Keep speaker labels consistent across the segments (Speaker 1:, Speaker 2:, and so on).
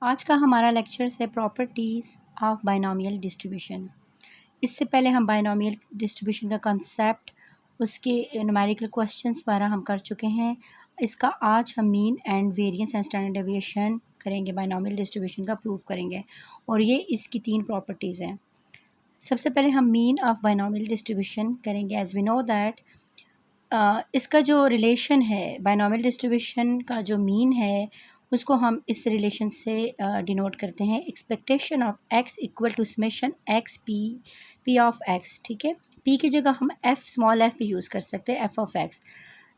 Speaker 1: आज का हमारा लेक्चर्स है प्रॉपर्टीज़ ऑफ बाइनोमियल डिस्ट्रीब्यूशन। इससे पहले हम बाइनोमियल डिस्ट्रीब्यूशन का कंसेप्ट, उसके न्यूमेरिकल क्वेश्चंस वगैरह हम कर चुके हैं। इसका आज हम mean and variance and standard deviation करेंगे, बाइनोमियल डिस्ट्रीब्यूशन का प्रूफ करेंगे और ये इसकी 3 प्रॉपर्टीज़ हैं। सबसे पहले हम मीन ऑफ बाइनोमियल डिस्ट्रीब्यूशन करेंगे। एज़ वी नो दैट इसका जो रिलेशन है बाइनोमियल डिस्ट्रीब्यूशन का, जो मीन है उसको हम इस रिलेशन से डिनोट करते हैं। Expectation of X equal to summation x P of X. ठीक है, पी की जगह हम एफ स्मॉल एफ भी यूज़ कर सकते हैं, एफ ऑफ एक्स।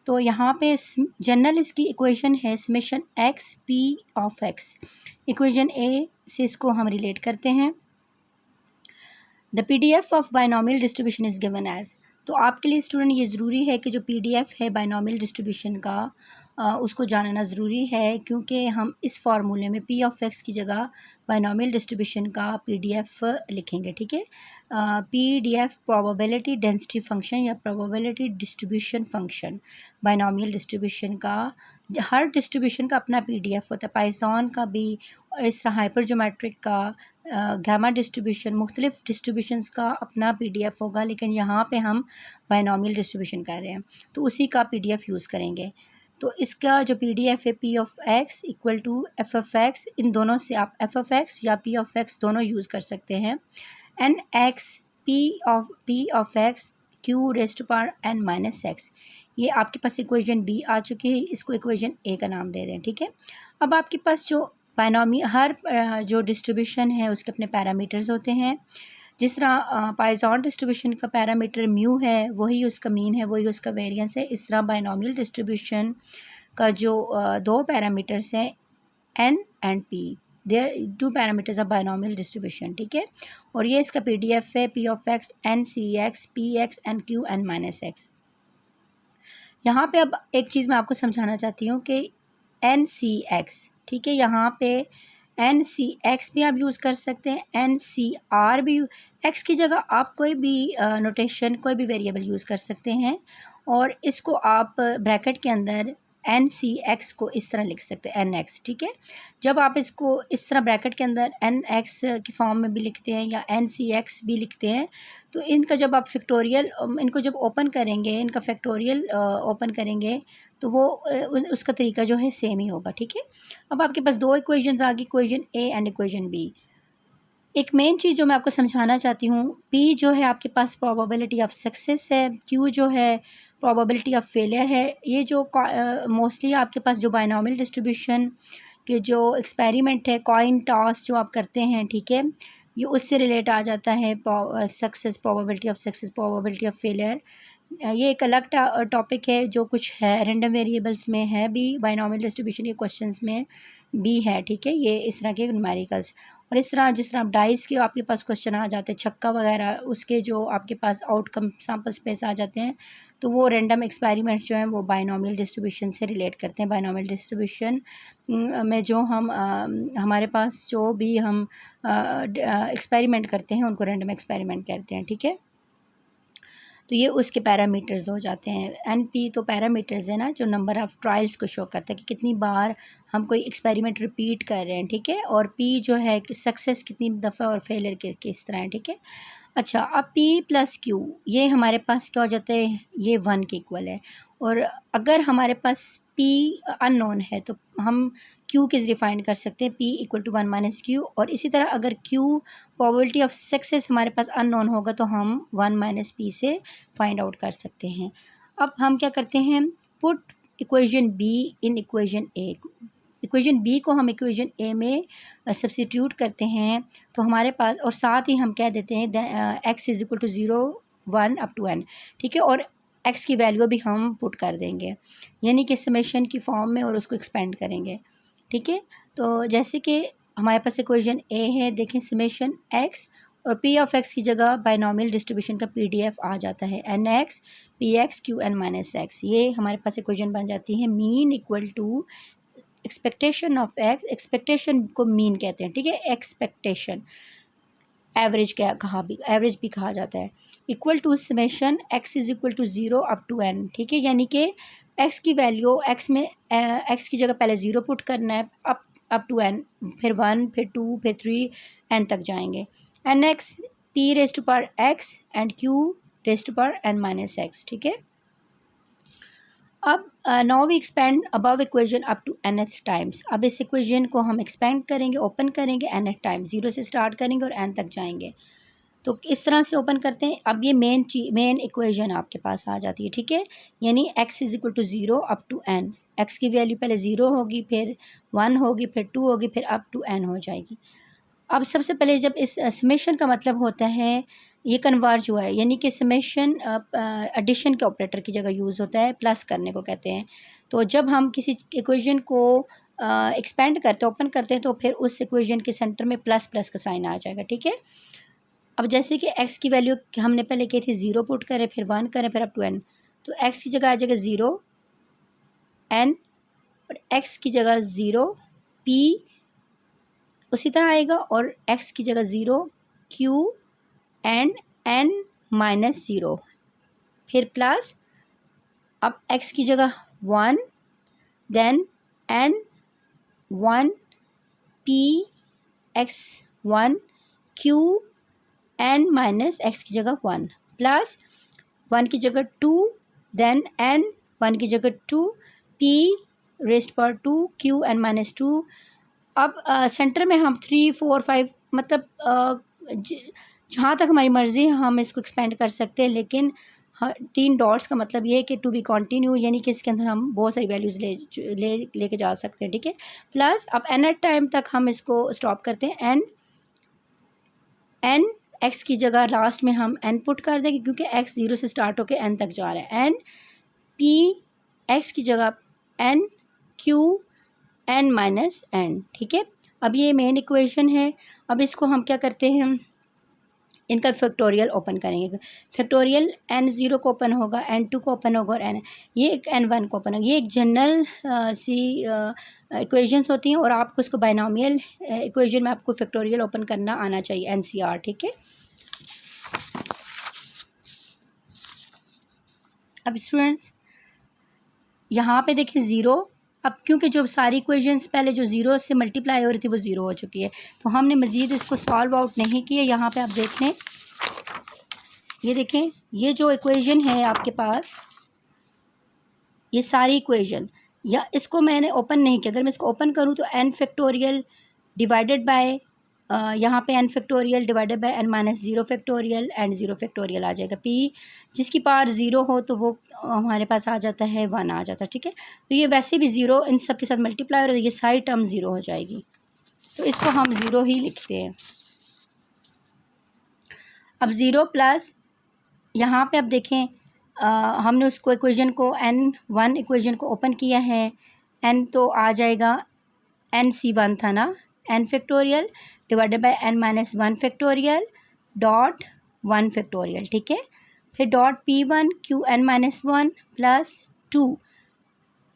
Speaker 1: तो यहाँ पे जनरल इसकी इक्वेशन है summation x P of x. Equation A से इसको हम रिलेट करते हैं। The PDF of binomial distribution is given as. तो आपके लिए स्टूडेंट ये ज़रूरी है कि जो PDF है बाइनोमियल डिस्ट्रीब्यूशन का उसको जानना ज़रूरी है, क्योंकि हम इस फार्मूले में P ऑफ X की जगह बाइनोमियल डिस्ट्रीब्यूशन का PDF लिखेंगे। ठीक है, PDF प्रोबेबिलिटी डेंसिटी फंक्शन या probability distribution function. Binomial distribution का हर डिस्ट्रीब्यूशन का अपना PDF होता है, पाइथन का भी, और इस तरह हाइपरजोमेट्रिक का, गामा डिस्ट्रीब्यूशन, मुख्तलिफ डिस्ट्रीब्यूशंस का अपना PDF होगा। लेकिन यहाँ पे हम बाइनोमियल डिस्ट्रीब्यूशन कर रहे हैं तो उसी का PDF यूज़ करेंगे। तो इसका जो PDF है P of X equal to F of X, इन दोनों से आप F ऑफ X या P ऑफ X दोनों यूज़ कर सकते हैं। N x P of X Q raise to power n minus x. ये आपके पास इक्वेशन B आ चुकी है, इसको इक्वेशन A का नाम दे दें। ठीक है, अब आपके पास जो हर जो डिस्ट्रीब्यूशन है उसके अपने पैरामीटर्स होते हैं। जिस तरह पाइथन डिस्ट्रीब्यूशन का पैरामीटर म्यू है, वही उसका मीन है, वही उसका वेरिएंस है। इस तरह बाइनोमियल डिस्ट्रीब्यूशन का जो 2 पैरामीटर्स हैं n and p, there 2 parameters of binomial distribution. ठीक है, और ये इसका PDF है P of X n C x P x n Q n minus x. यहाँ पे अब एक चीज़ मैं आपको समझाना चाहती हूँ कि n C x, ठीक है, यहाँ पे एन सी एक्स भी आप यूज़ कर सकते हैं, एन सी आर भी। एक्स की जगह आप कोई भी नोटेशन, कोई भी वेरिएबल यूज़ कर सकते हैं और इसको आप ब्रैकेट के अंदर एन सी एक्स को इस तरह लिख सकते हैं, एन एक्स। ठीक है, जब आप इसको इस तरह ब्रैकेट के अंदर एन एक्स की फॉर्म में भी लिखते हैं या एन सी एक्स भी लिखते हैं, तो इनका जब आप फैक्टोरियल, इनको जब ओपन करेंगे, इनका फैक्टोरियल ओपन करेंगे तो वो उसका तरीका जो है सेम ही होगा। ठीक है, अब आपके पास 2 इक्वेशंस आ गई, equation A and equation B. एक मेन चीज़ जो मैं आपको समझाना चाहती हूँ, पी जो है आपके पास प्रोबेबिलिटी ऑफ सक्सेस है, क्यू जो है प्रोबेबिलिटी ऑफ फेलियर है। ये जो मोस्टली आपके पास जो बाइनोमियल डिस्ट्रीब्यूशन के जो एक्सपेरिमेंट है, कॉइन टॉस जो आप करते हैं, ठीक है, ये उससे रिलेट आ जाता है। Success, probability of success, probability of failure, ये एक अलग टॉपिक है जो कुछ है रैंडम वेरिएबल्स में है भी, बाइनोमियल डिस्ट्रीब्यूशन के क्वेश्चंस में भी है। ठीक है, ये इस तरह के न्यूमेरिकल्स, और इस तरह जिस तरह डाइस के आपके पास क्वेश्चन आ जाते हैं, छक्का वगैरह, उसके जो आपके पास आउटकम सैम्पल स्पेस आ जाते हैं, तो वो रैंडम एक्सपेरिमेंट्स जो हैं वो बाइनोमियल डिस्ट्रीब्यूशन से रिलेट करते हैं। बाइनोमियल डिस्ट्रीब्यूशन में जो हम हमारे पास जो भी हम एक्सपेरिमेंट करते हैं उनको रैंडम एक्सपेरिमेंट कहते हैं। ठीक है, तो ये उसके पैरामीटर्स हो जाते हैं। एन पी तो पैरामीटर्स है ना, जो नंबर ऑफ़ ट्रायल्स को शो करता है कि कितनी बार हम कोई एक्सपेरिमेंट रिपीट कर रहे हैं। ठीक है, और पी जो है कि सक्सेस कितनी दफ़ा और फेलियर किस तरह है। ठीक है, अच्छा, अब P प्लस क्यू ये हमारे पास क्या हो जाता है, ये 1 के इक्वल है। और अगर हमारे पास P अननोन है तो हम Q किस डिफाइन कर सकते हैं, P equal to 1 minus q. और इसी तरह अगर Q प्रोबेबिलिटी ऑफ सक्सेस हमारे पास अननोन होगा तो हम 1 माइनस P से फाइंड आउट कर सकते हैं। अब हम क्या करते हैं, put equation B in equation A। Equation B को हम इक्वेशन ए में सब्स्टिट्यूट करते हैं तो हमारे पास, और साथ ही हम कह देते हैं x is equal to 0 1 up to n। ठीक है, और एक्स की वैल्यू भी हम पुट कर देंगे, यानी कि समेशन की फॉर्म में, और उसको एक्सपेंड करेंगे। ठीक है, तो जैसे कि हमारे पास इक्वेशन ए है, देखें समेशन एक्स और पी ऑफ एक्स की जगह बाइनोमियल डिस्ट्रीब्यूशन का PDF आ जाता है n x p x q n minus x. ये हमारे पास इक्वेशन बन जाती है। Mean equal to expectation of x, expectation को मीन कहते हैं। ठीक है, एक्सपेक्टेशन एवरेज क्या कहा भी, एवरेज भी कहा जाता है, equal to summation x is equal to 0 up to n। ठीक है, यानी कि एक्स की वैल्यू, एक्स में एक्स की जगह पहले 0 पुट करना है, अब अप टू n, फिर 1 फिर 2 फिर 3 n तक जाएंगे। N x p raise to power x and q raise to power n minus x, ठीक है। अब now we expand above equation up to nth times. अब इस इक्वेशन को हम एक्सपेंड करेंगे, ओपन करेंगे nth टाइम, 0 से स्टार्ट करेंगे और n तक जाएंगे। तो इस तरह से ओपन करते हैं। अब ये मेन इक्वेशन आपके पास आ जाती है, ठीक है। यानी x is equal to 0 up to n, x की वैल्यू पहले 0 होगी, फिर 1 होगी, फिर 2 होगी, फिर अप टू n हो जाएगी। अब सबसे पहले जब इस समेशन का मतलब होता है ये कन्वर्ज हुआ है, यानी कि समेशन एडिशन के ऑपरेटर की जगह यूज़ होता है, प्लस करने को कहते हैं। तो जब हम किसी इक्वेशन को एक्सपेंड करते हैं, ओपन करते हैं, तो फिर उस इक्वेशन के सेंटर में प्लस प्लस का साइन आ जाएगा, ठीक है। अब जैसे कि x की वैल्यू हमने पहले की थी 0 पुट करें, फिर 1 करें, फिर अप टू n, तो x की जगह आ जाएगा 0 n, और x की जगह 0 p उसी तरह आएगा, और x की जगह 0 q एंड n माइनस 0, फिर प्लस, अब x की जगह 1, then n 1 p x 1 q n minus x की जगह 1, प्लस 1 की जगह 2, देन n 1 की जगह 2 p रेस्ट पर 2 q n माइनस 2। अब सेंटर में हम 3 4 5 मतलब जहाँ तक हमारी मर्ज़ी हम इसको एक्सपेंड कर सकते हैं, लेकिन 3 डॉट्स का मतलब ये है कि टू बी कंटिन्यू, यानी कि इसके अंदर हम बहुत सारी वैल्यूज़ लेके जा सकते हैं, ठीक है। प्लस अब n टाइम तक हम इसको स्टॉप करते हैं, n x की जगह लास्ट में हम n पुट कर देंगे, क्योंकि x 0 से स्टार्ट होकर n तक जा रहा है। n p x की जगह n q n minus n, ठीक है। अब ये मेन इक्वेशन है। अब इसको हम क्या करते हैं, इनका फैक्टोरियल ओपन करेंगे। फैक्टोरियल n0 को ओपन होगा, n2 को ओपन होगा, और ये एक n1 को ओपन होगा। ये एक जनरल सी इक्वेशंस होती हैं, और आपको इसको बाइनोमियल इक्वेशन में आपको फैक्टोरियल ओपन करना आना चाहिए, NCR, ठीक है। अब स्टूडेंट्स यहाँ पे देखें 0, अब क्योंकि जो सारी इक्वेशंस पहले जो 0 से मल्टीप्लाई हो रही थी वो 0 हो चुकी है, तो हमने मज़ीद इसको सॉल्व आउट नहीं किया। यहाँ पे आप देख लें, ये देखें, ये जो इक्वेशन है आपके पास, ये सारी इक्वेशन, या इसको मैंने ओपन नहीं किया। अगर मैं इसको ओपन करूँ तो n फैक्टोरियल डिवाइडेड बाय यहाँ पे n factorial divided by n minus 0 factorial and 0 factorial आ जाएगा। p जिसकी पावर 0 हो तो वो हमारे पास आ जाता है 1 आ जाता है, ठीक है। तो ये वैसे भी 0 इन सब के साथ मल्टीप्लाई हो, ये सारी टर्म 0 हो जाएगी, तो इसको हम 0 ही लिखते हैं। अब 0 प्लस यहाँ पे आप देखें, हमने उसको इक्वेशन को n1 इक्वेशन को ओपन किया है, n तो आ जाएगा nc1 था ना, n factorial divided by n minus 1 factorial dot 1 factorial, ठीक है। फिर dot p1 qn minus 1 plus 2,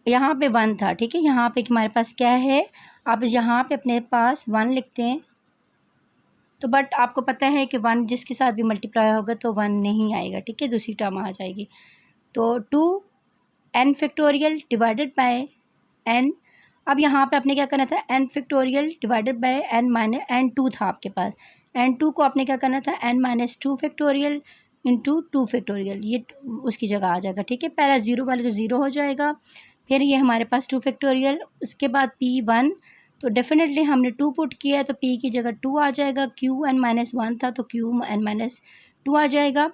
Speaker 1: यहाँ पे 1 था, ठीक है। यहाँ पे हमारे पास क्या है, आप यहाँ पे अपने पास 1 लिखते हैं, तो बट आपको पता है कि 1 जिसके साथ भी मल्टीप्लाई होगा तो 1 नहीं आएगा, ठीक है, दूसरी टर्म आ जाएगी। तो 2 n factorial divided by n, अब यहाँ पे आपने क्या करना था, n factorial divided by n minus n2 था आपके पास, n2 को आपने क्या करना था, n minus 2 factorial into 2 factorial, ये उसकी जगह आ जाएगा, ठीक है। पहला 0 वाले तो 0 हो जाएगा, फिर ये हमारे पास 2 फैक्टोरियल, उसके बाद p1, तो डेफिनेटली हमने 2 पुट किया है तो p की जगह 2 आ जाएगा, qn माइनस 1 था तो qn माइनस 2 आ जाएगा।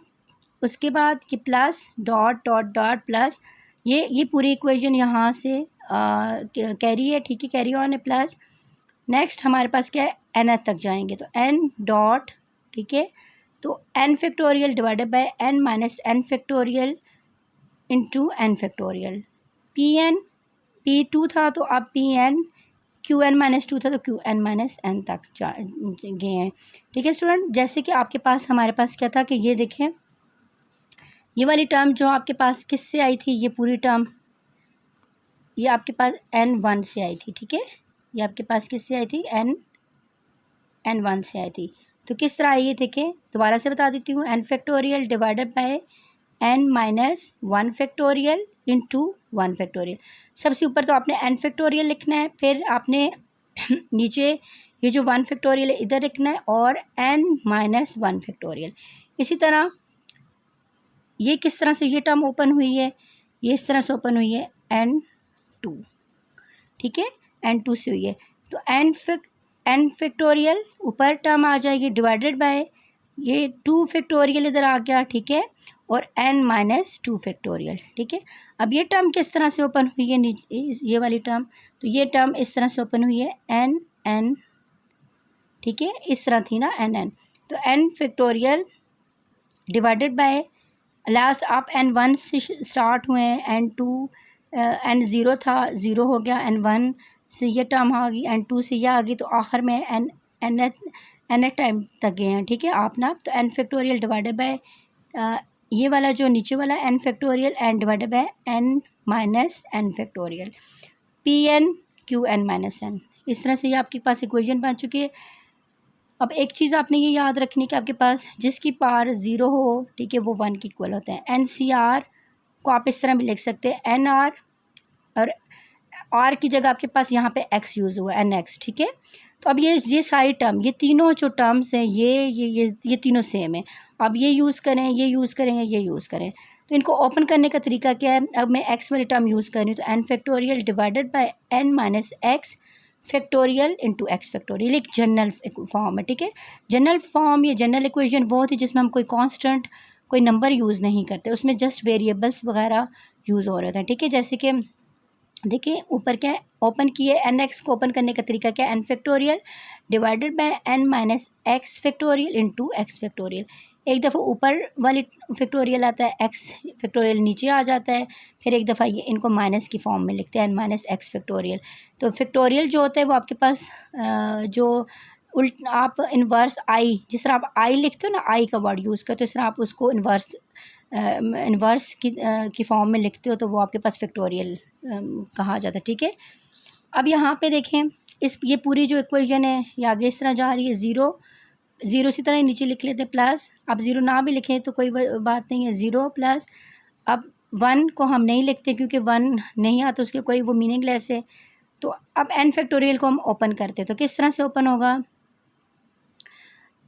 Speaker 1: उसके बाद कि plus dot dot dot plus, ये पूरी इक्वेशन यहाँ से कैरी है, ठीक है, कैरी ऑन है। प्लस नेक्स्ट हमारे पास क्या है, n तक जाएंगे तो n डॉट, ठीक है, तो n factorial divided by n minus n factorial into n factorial, p2 था तो अब pn qn माइनस 2 था तो qn माइनस n तक गए हैं, ठीक है स्टूडेंट। जैसे कि आपके पास हमारे पास क्या था कि ये देखें, ये वाली टर्म जो आपके पास किससे आई थी, ये पूरी टर्म ये आपके पास n1 से आई थी, ठीक है, ये आपके पास किससे आई थी, n1 से आई थी। तो किस तरह आई है देखें, दोबारा से बता देती हूँ, n factorial divided by n minus 1 factorial into 1 factorial. सबसे ऊपर तो आपने n फैक्टोरियल लिखना है, फिर आपने नीचे ये जो 1 फैक्टोरियल है इधर रखना है और n-1 फैक्टोरियल। इसी तरह ये किस तरह से ये टर्म ओपन हुई है, ये इस तरह से ओपन हुई है n2, ठीक है, n2 से हुई है। तो n फैक्टोरियल ऊपर टर्म आ जाएगी डिवाइडेड बाय ये 2 फैक्टोरियल इधर आ गया, ठीक है, और n-2 फैक्टोरियल, ठीक है। अब ये टर्म किस तरह से ओपन हुई है, ये वाली टर्म, तो ये टर्म इस तरह से ओपन हुई है n, ठीक है, इस तरह थी ना n। तो n factorial divided by last आप n1 से स्टार्ट हुए हैं, n2 n0 था, 0 हो गया, n1 से ये टर्म आ गई, n2 से यह आ गई, तो आखिर में n टाइम तक गए हैं, ठीक है आप ना। तो n फैक्टोरियल डिवाइडेड बाय ये वाला जो नीचे वाला n factorial n divided by n-n factorial Pn/n, इस तरह से ये आपके पास इक्वेशन बन चुकी है। अब एक चीज़ आपने ये याद रखनी कि आपके पास जिसकी पावर 0 हो, ठीक है, वो 1 के इक्वल होते हैं। NCR को आप इस तरह भी लिख सकते हैं NR, और R की जगह आपके पास यहाँ पे X यूज़ हुआ है NX, ठीक है। तो अब ये सारी टर्म, ये तीनों जो टर्म्स हैं ये तीनों सेम है। अब ये यूज़ करें, ये यूज़ करें, ये यूज़ करें, तो इनको ओपन करने का तरीका क्या है। अब मैं X वाली टर्म यूज़ कर रही हूँ, तो n factorial divided bye n-x factorial into x factorial, एक जनरल फॉर्म है, ठीक है। जनरल फॉर्म या जनरल इक्वेशन वो होती है जिसमें हम कोई कांस्टेंट, कोई नंबर यूज़ नहीं करते, उसमें जस्ट वेरिएबल्स वगैरह यूज़ हो रहे हैं, ठीक है। जैसे कि देखिए ऊपर क्या है, ओपन किए, n-x को ओपन करने का तरीका क्या है, n factorial divided bye n-x factorial into x factorial. एक दफ़ा ऊपर वाली फैक्टोरियल आता है, x फैक्टोरियल नीचे आ जाता है, फिर एक दफ़ा ये इनको माइनस की फॉर्म में लिखते हैं n-x फैक्टोरियल। तो फैक्टोरियल जो होता है वो आपके पास जो उल्ट आप इन्वर्स आई, जिस तरह आप आई लिखते हो ना, आई का वर्ड यूज़ करते हो, इस तरह आप उसको इन्वर्स की फॉर्म में लिखते हो, तो वो आपके पास फैक्टोरियल कहा जाता है, ठीक है। अब यहाँ पे देखें, ये पूरी जो इक्वेशन है ये आगे इस तरह जा रही है, 0 इसी तरह ही नीचे लिख लेते हैं प्लस, अब 0 ना भी लिखें तो कोई बात नहीं है, 0 प्लस, अब 1 को हम नहीं लिखते क्योंकि 1 नहीं आता, उसके कोई वो मीनिंगलेस है। तो अब n फैक्टोरियल को हम ओपन करते हैं, तो किस तरह से ओपन होगा,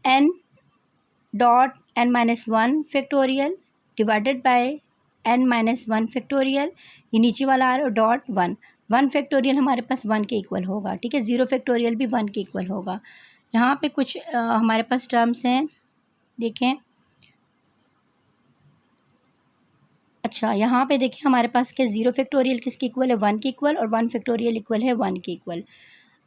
Speaker 1: n.n-1 factorial divided bye n-1 factorial, ये नीचे वाला आ रहा है, डॉट 1 फैक्टोरियल हमारे पास 1 के इक्वल होगा, ठीक है। 0 फैक्टोरियल भी 1 के इक्वल होगा। यहाँ पे कुछ हमारे पास टर्म्स हैं, देखें, अच्छा यहाँ पे देखें हमारे पास के 0 फैक्टोरियल किसके इक्वल है, 1 के इक्वल, और 1 फैक्टोरियल इक्वल है 1 के इक्वल।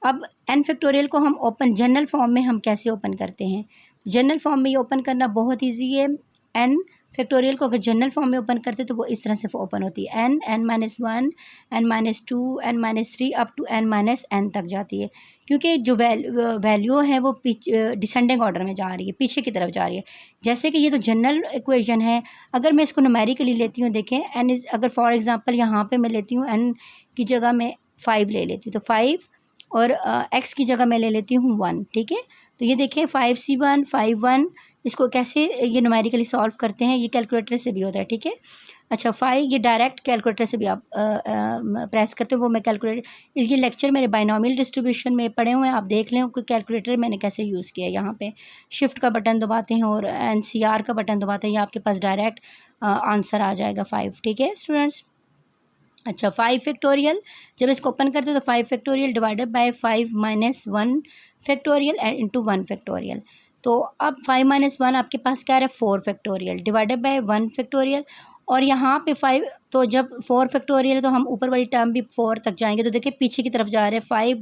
Speaker 1: अब n फैक्टोरियल को हम ओपन जनरल फॉर्म में हम कैसे ओपन करते हैं, जनरल फॉर्म में ये ओपन करना बहुत ईजी है। n फैक्टोरियल को अगर जनरल फॉर्म में ओपन करते तो वो इस तरह से ओपन होती है, n-1 n-2 n-3 up to n-n तक जाती है, क्योंकि जो वैल्यू है वो डिसेंडिंग ऑर्डर में जा रही है, पीछे की तरफ जा रही है। जैसे कि ये तो जनरल इक्वेशन है, अगर मैं इसको न्यूमेरिकली लेती हूँ, देखें अगर फॉर एग्जांपल यहाँ पे मैं लेती हूँ n की जगह मैं 5 ले लेती हूँ, तो 5 और x की जगह मैं ले लेती हूँ 1, ठीक है। तो ये देखें 5c1 5-1, इसको कैसे ये न्यूमेरिकली सॉल्व करते हैं, ये कैलकुलेटर से भी होता है, ठीक है। अच्छा 5 ये डायरेक्ट कैलकुलेटर से भी आप प्रेस करते हो, वो मैं कैलकुलेटर इसके लेक्चर मेरे बाइनोमियल डिस्ट्रीब्यूशन में पढ़े हुए हैं, आप देख लें कि कैलकुलेटर मैंने कैसे यूज़ किया है। यहाँ पे शिफ्ट का बटन दबाते हैं और NCR का बटन दबाते हैं, ये आपके पास डायरेक्ट आंसर आ जाएगा 5, ठीक है स्टूडेंट्स। अच्छा 5 फैक्टोरियल जब इसको ओपन करते हो तो 5 factorial divided bye 5-1 factorial into 1 factorial. तो अब 5-1 आपके पास क्या है, 4 फैक्टोरियल डिवाइडेड बाय 1 फैक्टोरियल, और यहाँ पे 5, तो जब 4 फैक्टोरियल तो हम ऊपर वाली टर्म भी 4 तक जाएंगे, तो देखिए पीछे की तरफ जा रहे हैं 5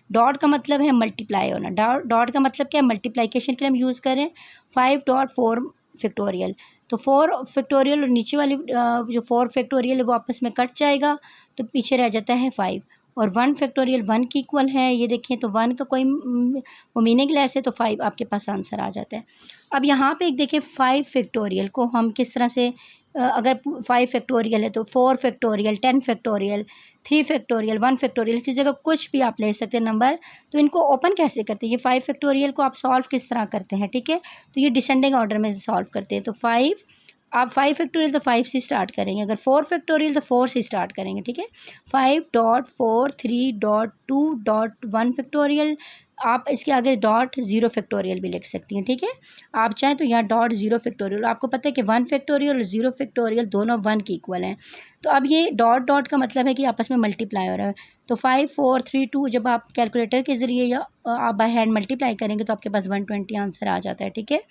Speaker 1: डॉट का मतलब है मल्टीप्लाई होना, डॉट का मतलब क्या है, मल्टीप्लिकेशन के लिए हम यूज़ करें 5.4 फैक्टोरियल। तो 4 फैक्टोरियल और नीचे वाली जो 4 फैक्टोरियल है वो आपस में कट जाएगा, तो पीछे रह जाता है 5, और 1 फैक्टोरियल 1 की इक्वल है, ये देखें तो 1 का कोई वो मीनिंगलेस है, तो 5 आपके पास आंसर आ जाता है। अब यहाँ पे एक देखें 5 फैक्टोरियल को हम किस तरह से अगर 5 फैक्टोरियल है तो 4 फैक्टोरियल 10 फैक्टोरियल 3 फैक्टोरियल 1 फैक्टोरियल की जगह कुछ भी आप ले सकते हैं नंबर। तो इनको ओपन कैसे करते हैं, ये 5 फैक्टोरियल को आप सॉल्व किस तरह करते हैं, ठीक है। तो ये डिसेंडिंग ऑर्डर में सॉल्व करते हैं, तो 5 आप 5 फैक्टोरियल तो 5 से स्टार्ट करेंगे, अगर 4 फैक्टोरियल तो 4 से स्टार्ट करेंगे, ठीक है। 5.43.2.1 फैक्टोरियल, आप इसके आगे डॉट 0 फैक्टोरियल भी लिख सकती हैं, ठीक है। आप चाहें तो यहाँ डॉट 0 फैक्टोरियल, आपको पता है कि 1 फैक्टोरियल और 0 फैक्टोरियल दोनों 1 के इक्वल हैं। तो अब ये डॉट डॉट का मतलब है कि आपस में मल्टीप्लाई हो रहा है। तो 5 4 3 2 जब आप कैलकुलेटर के ज़रिए या आप बाय हैंड मल्टीप्लाई करेंगे तो आपके पास 120 आंसर आ जाता है, ठीक है।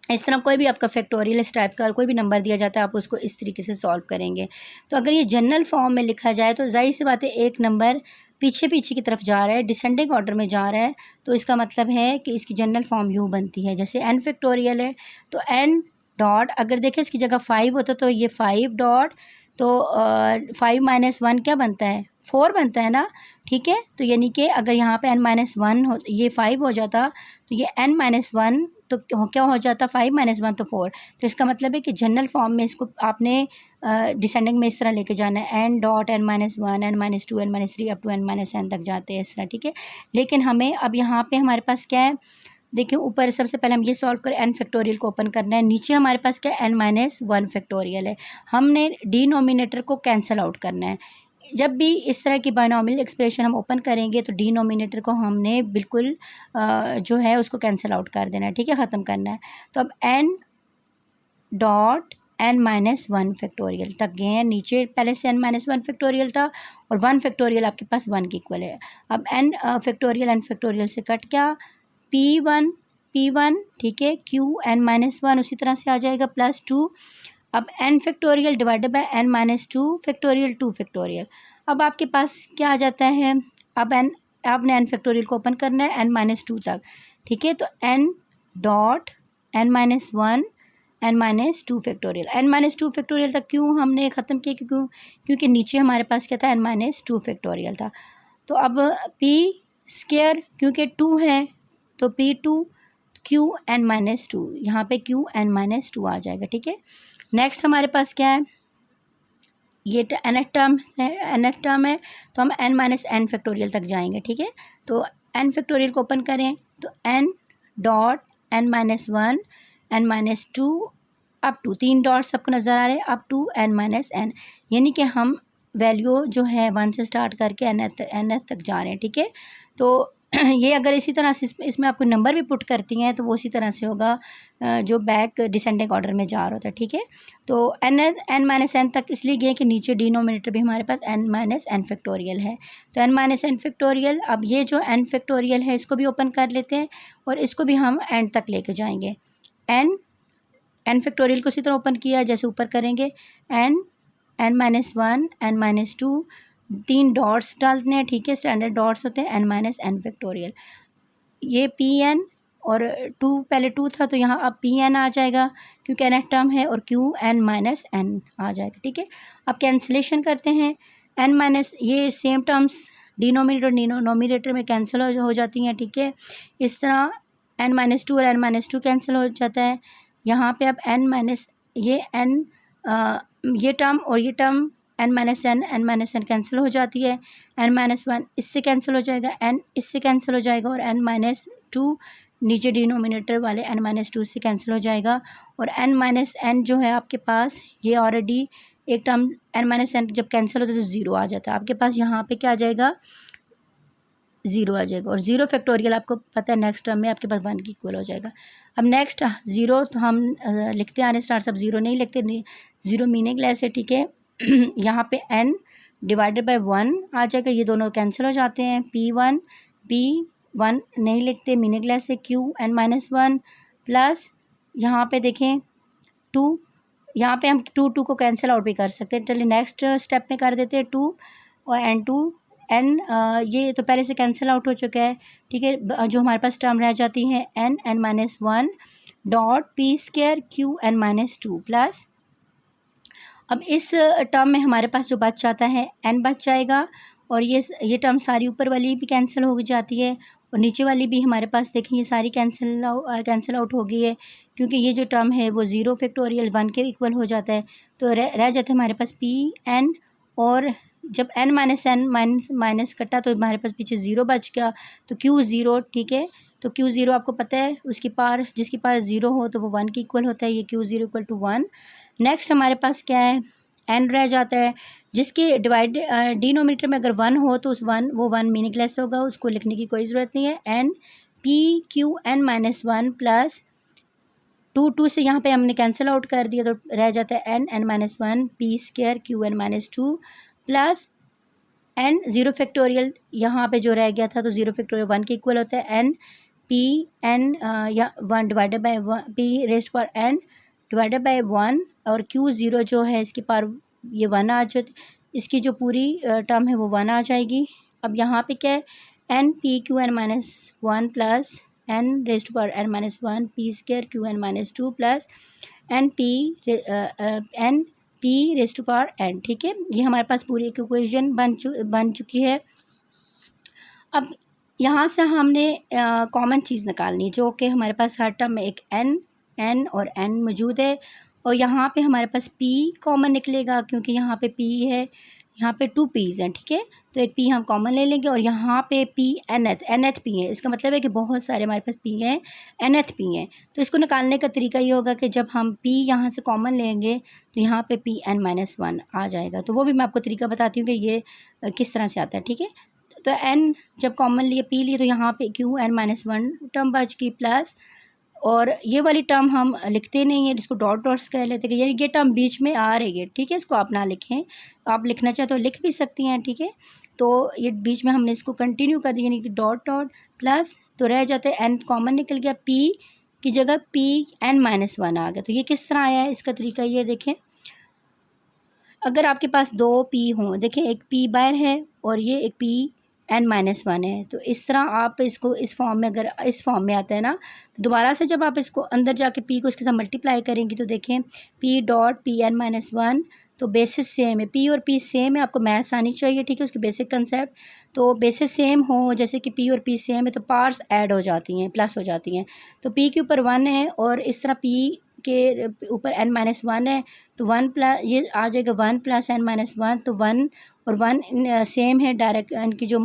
Speaker 1: इस तरह कोई भी आपका फैक्टोरियल इस टाइप का कोई भी नंबर दिया जाता है, आप उसको इस तरीके से सॉल्व करेंगे। तो अगर ये जनरल फॉर्म में लिखा जाए तो जाहिर सी बात है एक नंबर पीछे पीछे की तरफ जा रहा है, डिसेंडिंग ऑर्डर में जा रहा है, तो इसका मतलब है कि इसकी जनरल फॉर्म यूँ बनती है। जैसे n फैक्टोरियल है तो n डॉट, अगर देखें इसकी जगह 5 होता तो ये 5 डॉट, तो 5 - 1 क्या बनता है, 4 बनता है ना, ठीक है। तो यानी कि अगर यहाँ पे n-1 हो, ये 5 हो जाता तो ये n-1 तो क्या हो जाता, 5 - 1 तो 4। तो इसका मतलब है कि जनरल फॉर्म में इसको आपने डिसेंडिंग में इस तरह लेके जाना है, n dot n-1 n-2 n-3 up to n-n तक जाते हैं इस तरह, ठीक है। लेकिन हमें अब यहाँ पे हमारे पास क्या है, देखिए ऊपर सबसे पहले हम ये सॉल्व करें, n फैक्टोरियल को ओपन करना है, नीचे हमारे पास क्या है n-1 फैक्टोरियल है, हमने डिनोमिनेटर को कैंसिल आउट करना है। जब भी इस तरह की बायनॉमियल एक्सप्रेशन हम ओपन करेंगे तो डिनोमिनेटर को हमने बिल्कुल जो है उसको कैंसिल आउट कर देना है, ठीक है, ख़त्म करना है। तो अब n डॉट n-1 फैक्टोरियल तक गए हैं, नीचे पहले से n-1 फैक्टोरियल था और 1 फैक्टोरियल आपके पास 1 के इक्वल है। अब n फैक्टोरियल से कट क्या, p1 ठीक है, n-1 उसी तरह से आ जाएगा +2। अब n factorial divided bye n-2 factorial 2 factorial. अब आपके पास क्या आ जाता है, अब आपने n फैक्टोरियल को ओपन करना है n-2 तक, ठीक है। तो n dot n-1 n-2 factorial, n-2 factorial तक क्यों हमने ख़त्म किया, क्योंकि नीचे हमारे पास क्या था, n-2 फैक्टोरियल था। तो अब p स्क्वायर क्योंकि 2 है तो p2 qn-2, यहाँ पे qn-2 आ जाएगा, ठीक है। नेक्स्ट हमारे पास क्या है, ये nth टर्म है तो हम n-n फैक्टोरियल तक जाएंगे, ठीक है। तो n फैक्टोरियल को ओपन करें तो n dot n-1 n-2 up to 3 dot सबको नज़र आ रहे हैं अप टू n-n, यानी कि हम वैल्यू जो है 1 से स्टार्ट करके n तक जा रहे हैं, ठीक है। तो ये अगर इसी तरह से इसमें आपको नंबर भी पुट करती हैं तो वो उसी तरह से होगा जो बैक डिसेंडिंग ऑर्डर में जा रहा होता है, ठीक है। तो n तक इसलिए गए कि नीचे डिनोमिनेटर भी हमारे पास n फैक्टोरियल है, तो n फैक्टोरियल। अब ये जो n फैक्टोरियल है इसको भी ओपन कर लेते हैं और इसको भी हम एंड तक लेके जाएंगे। n फैक्टोरियल को इसी तरह ओपन किया जैसे ऊपर करेंगे, n-1 n-2 3 डॉट्स डालते हैं, ठीक है, स्टैंडर्ड डॉट्स होते हैं n फैक्टोरियल। ये pn और 2 पहले 2 था तो यहाँ अब pn आ जाएगा क्योंकि nth टर्म है और qn-n आ जाएगा, ठीक है। अब कैंसिलेशन करते हैं, ये सेम टर्म्स डिनोमिनेटर और नोमिनेटर में कैंसिल हो जाती हैं, ठीक है। इस तरह n-2 और n-2 कैंसिल हो जाता है। यहाँ पे अब ये टर्म और ये टर्म n कैंसिल हो जाती है, n-1 इससे कैंसिल हो जाएगा, n इससे कैंसिल हो जाएगा और n-2 नीचे डिनोमिनेटर वाले n-2 से कैंसिल हो जाएगा। और n जो है आपके पास ये ऑलरेडी एक टर्म n जब कैंसिल होता है तो 0 आ जाता है, आपके पास यहाँ पे क्या आ जाएगा, 0 आ जाएगा। और 0 फैक्टोरियल आपको पता है नेक्स्ट टर्म में आपके पास 1 की इक्वल हो जाएगा। अब नेक्स्ट 0 तो हम लिखते आ रहे स्टार्ट, सब 0 नहीं लिखते, 0 मीनिंगलेस है, ठीक है। यहाँ पे n डिवाइडेड बाय 1 आ जाएगा, ये दोनों कैंसिल हो जाते हैं, p1 नहीं लिखते, मीनिंगलेस है, qn-1 प्लस यहाँ पे देखें 2, यहाँ पे हम 2 को कैंसिल आउट भी कर सकते हैं। चलिए नेक्स्ट स्टेप में कर देते हैं 2 और n ये तो पहले से कैंसिल आउट हो चुका है, ठीक है। जो हमारे पास टर्म रह जाती है n-1 dot p square qn-2 plus, अब इस टर्म में हमारे पास जो बच जाता है n बच जाएगा और ये टर्म सारी ऊपर वाली भी कैंसिल हो जाती है और नीचे वाली भी हमारे पास देखें ये सारी कैंसिल आउट हो गई है क्योंकि ये जो टर्म है वो 0 फैक्टोरियल 1 के इक्वल हो जाता है। तो रह जाते हैं हमारे पास p n और जब n माइनस एन माइनस कटा तो हमारे पास पीछे ज़ीरो बच गया, तो क्यू ज़ीरो, ठीक है। तो क्यू ज़ीरो आपको पता है उसकी पार, जिसकी पार ज़ीरो हो तो वो 1 के इक्वल होता है, ये q zero equal to 1। Next हमारे पास क्या है, n रह जाता है, जिसके डिनोमिनेटर में अगर 1 हो तो उस वो 1 मीनिंगलेस होगा, उसको लिखने की कोई ज़रूरत नहीं है। n p q n minus 1 plus 2 से यहाँ पे हमने कैंसिल आउट कर दिया तो रह जाता है n minus 1 P square Q n minus 2 plus n zero factorial यहाँ पे जो रह गया था तो ज़ीरो फैक्टोरियल 1 के इक्वल होता है, n p n या 1 डिवाइडेड बाई p रेस्ट पर n डिवाइडेड बाई 1 और क्यू ज़ीरो जो है इसकी पार ये 1 आ जाती, इसकी जो पूरी टर्म है वो 1 आ जाएगी। अब यहाँ पे क्या है, n p q n minus 1 plus n raised पर n minus 1 p square q n minus 2 plus n p raised to power n, ठीक है। ये हमारे पास पूरी एक इक्वेशन बन चुकी है। अब यहाँ से हमने कॉमन चीज़ निकालनी, जो कि हमारे पास हर टर्म में एक n और n मौजूद है, और यहाँ पे हमारे पास p कॉमन निकलेगा क्योंकि यहाँ पे p है, यहाँ पे 2 p's हैं, ठीक है। तो एक p हम कॉमन ले लेंगे और यहाँ पे p nth p है, इसका मतलब है कि बहुत सारे हमारे पास p हैं, nth p हैं। तो इसको निकालने का तरीका ये होगा कि जब हम p यहाँ से कॉमन लेंगे तो यहाँ पे p n माइनस 1 आ जाएगा। तो वो भी मैं आपको तरीका बताती हूँ कि ये किस तरह से आता है, ठीक है। तो n जब कॉमन लिए p लिए तो यहाँ पे q n माइनस 1 टर्म बच गई, प्लस और ये वाली टर्म हम लिखते नहीं है, इसको डॉट डॉट्स कह लेते हैं, यानी ये टर्म बीच में आ रही है, ठीक है। इसको आप ना लिखें, आप लिखना चाहे तो लिख भी सकती हैं, ठीक है। तो ये बीच में हमने इसको कंटिन्यू कर दिया, यानी कि डॉट डॉट प्लस, तो रह जाते हैं n कॉमन निकल गया, p की जगह p n माइनस 1 आ गया। तो ये किस तरह आया है, इसका तरीका ये देखें, अगर आपके पास 2 p हों, देखें एक p बाहर है और ये एक p n माइनस 1 है, तो इस तरह आप इसको इस फॉर्म में, अगर इस फॉर्म में आता है ना, तो दोबारा से जब आप इसको अंदर जाके p को इसके साथ मल्टीप्लाई करेंगी तो देखें p dot p n minus 1, तो बेसिस सेम है, p और p सेम है, आपको मैथ्स आनी चाहिए, ठीक है, उसके बेसिक कंसेप्ट। तो बेसिस सेम हो, जैसे कि p और p सेम है तो पार्ट्स ऐड हो जाती हैं, प्लस हो जाती हैं, तो p के ऊपर 1 है और इस तरह p के ऊपर n माइनस 1 है, तो 1 प्लस ये आ जाएगा 1 प्लस n माइनस 1, तो 1 और 1 सेम है, डायरेक्ट इनकी जो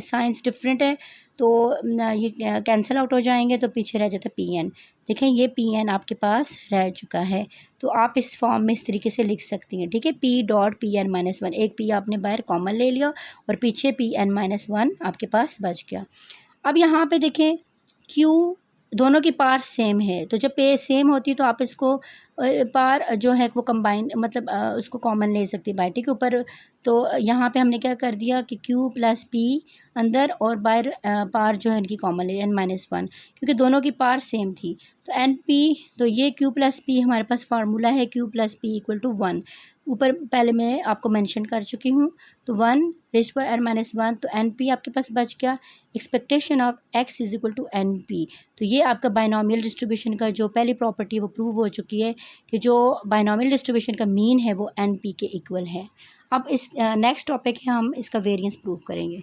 Speaker 1: साइंस डिफरेंट है तो ये कैंसिल आउट हो जाएंगे, तो पीछे रह जाता है पी एन। देखें ये पी एन आपके पास रह चुका है, तो आप इस फॉर्म में इस तरीके से लिख सकती हैं, ठीक है। P dot p n minus 1, एक पी आपने बाहर कॉमन ले लिया और पीछे पी एन माइनस 1 आपके पास बच गया। अब यहाँ पे देखें क्यू दोनों की पार सेम है, तो जब पे सेम होती है तो आप इसको पार जो है वो कंबाइन, मतलब उसको कॉमन ले सकती है बाय, ठीक है, ऊपर। तो यहाँ पे हमने क्या कर दिया कि q प्लस p अंदर और बाहर पार जो है इनकी कॉमन ले n माइनस 1, क्योंकि दोनों की पार सेम थी, तो n p, तो ये q प्लस p हमारे पास फार्मूला है, q plus p equal to 1, ऊपर पहले मैं आपको मेंशन कर चुकी हूँ। तो 1 रेज़्ड पर n माइनस 1, तो एन पी आपके पास बच गया, expectation of x is equal to n p. तो ये आपका बायनॉमियल डिस्ट्रीब्यूशन का जो पहली प्रॉपर्टी है वो प्रूव हो चुकी है कि जो बायनॉमियल डिस्ट्रीब्यूशन का मीन है वो एन पी के इक्वल है। अब इस नेक्स्ट टॉपिक है, हम इसका वेरिएंस प्रूव करेंगे।